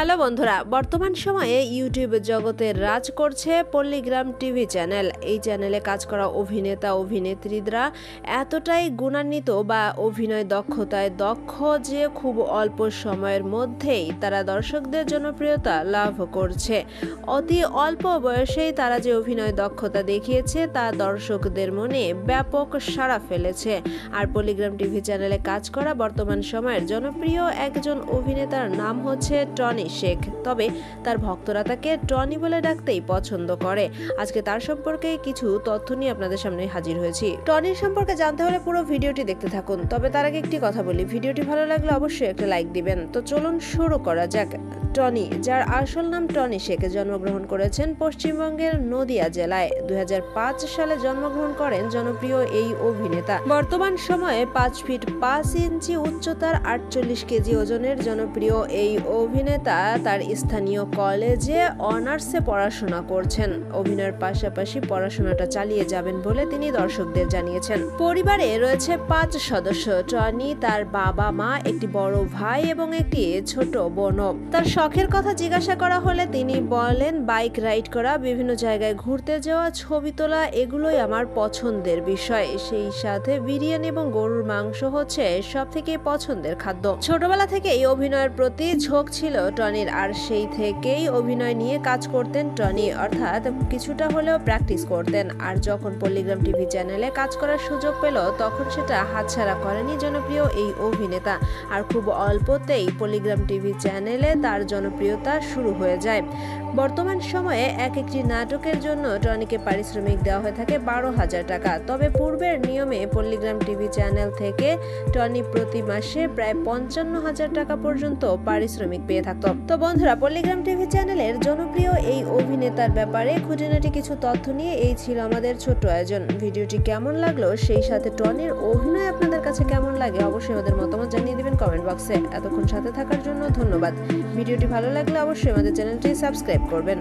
Hello বন্ধুরা, বর্তমান সময়ে ইউটিউব জগতে রাজ করছে পল্লীগ্রাম টিভি চ্যানেল। এই চ্যানেলে কাজ করা অভিনেতা অভিনেত্রীরা এতটাই গুণান্বিত বা অভিনয় দক্ষতায় দক্ষ যে খুব অল্প সময়ের মধ্যেই তারা দর্শকদের জনপ্রিয়তা লাভ করছে। অতি অল্প বয়সেই তারা যে অভিনয় দক্ষতা দেখিয়েছে তা দর্শকদের মনে ব্যাপক সাড়া ফেলেছে। আর পল্লীগ্রাম টিভি চ্যানেলে কাজ করা বর্তমান সময়ের জনপ্রিয় একজন অভিনেতার নাম হচ্ছে টনি শেখ। তবে তার ভক্তরা তাকে টনি বলে ডাকতেই পছন্দ করে। আজকে তার সম্পর্কে কিছু তথ্য নিয়ে আপনাদের সামনে হাজির হয়েছি। টনির সম্পর্কে জানতে হলে পুরো ভিডিওটি দেখতে থাকুন। তবে তার আগে একটি কথা বলি, ভিডিওটি ভালো লাগলে অবশ্যই একটা লাইক দিবেন। তো চলুন শুরু করা যাক। টনি, যার আসল নাম টনি শেখ, জন্মগ্রহণ করেছেন পশ্চিমবঙ্গের নদিয়া জেলায়। 2005 সালে জন্মগ্রহণ করেন জনপ্রিয় এই অভিনেতা। বর্তমান সময়ে 5 ফিট 5 ইঞ্চি উচ্চতার 48 কেজি ওজনের জনপ্রিয় এই অভিনেতা তার স্থানীয় কলেজে অনার্সে পড়াশোনা করছেন। অভিনয়ের পাশাপাশি পড়াশোনাটা চালিয়ে যাবেন বলে তিনি দর্শকদের জানিয়েছেন। পরিবারে রয়েছে 5 সদস্য। টনি, তার বাবা মা, একটি বড় ভাই এবং একটি ছোট বোন। তার শখের কথা জিজ্ঞাসা করা হলে তিনি বলেন, বাইক রাইড করা, বিভিন্ন জায়গায় ঘুরতে যাওয়া, ছবি তোলা, এগুলোই আমার পছন্দের বিষয়। সেই সাথে বিরিয়ানি এবং গরুর মাংস হচ্ছে সব থেকে পছন্দের খাদ্য। ছোটবেলা থেকে এই অভিনয়ের প্রতি ঝোঁক ছিল টনির, আর সেই থেকেই অভিনয় নিয়ে কাজ করতেন টনি, অর্থাৎ কিছুটা হলেও প্র্যাকটিস করতেন। আর যখন পল্লীগ্রাম টিভি চ্যানেলে কাজ করার সুযোগ পেল তখন সেটা হাতছাড়া করেনি জনপ্রিয় এই অভিনেতা। আর খুব অল্পতেই পল্লীগ্রাম টিভি চ্যানেলে তার জনপ্রিয়তা শুরু হয়ে যায়। বর্তমান সময়ে এক একটি নাটকের জন্য টনিকে পারিশ্রমিক দেওয়া হয়ে থাকে 12,000 টাকা। তবে পূর্বের নিয়মে পল্লীগ্রাম টিভি চ্যানেল থেকে টনি প্রতি মাসে প্রায় 55,000 টাকা পর্যন্ত পারিশ্রমিক পেয়ে থাকত। তো বন্ধুরা, পল্লীগ্রাম টিভি চ্যানেলের জনপ্রিয় এই অভিনেতার ব্যাপারে খুঁটিনাটি কিছু তথ্য নিয়ে এই ছিল আমাদের ছোট্ট আয়োজন। ভিডিওটি কেমন লাগলো, সেই সাথে টনির অভিনয় আপনাদের কাছে কেমন লাগে, অবশ্যই আমাদের মতামত জানিয়ে দিবেন কমেন্ট বক্সে। এতক্ষণ সাথে থাকার জন্য ধন্যবাদ। ভিডিওটি ভালো লাগলে অবশ্যই আমাদের চ্যানেলটি সাবস্ক্রাইব করবেন।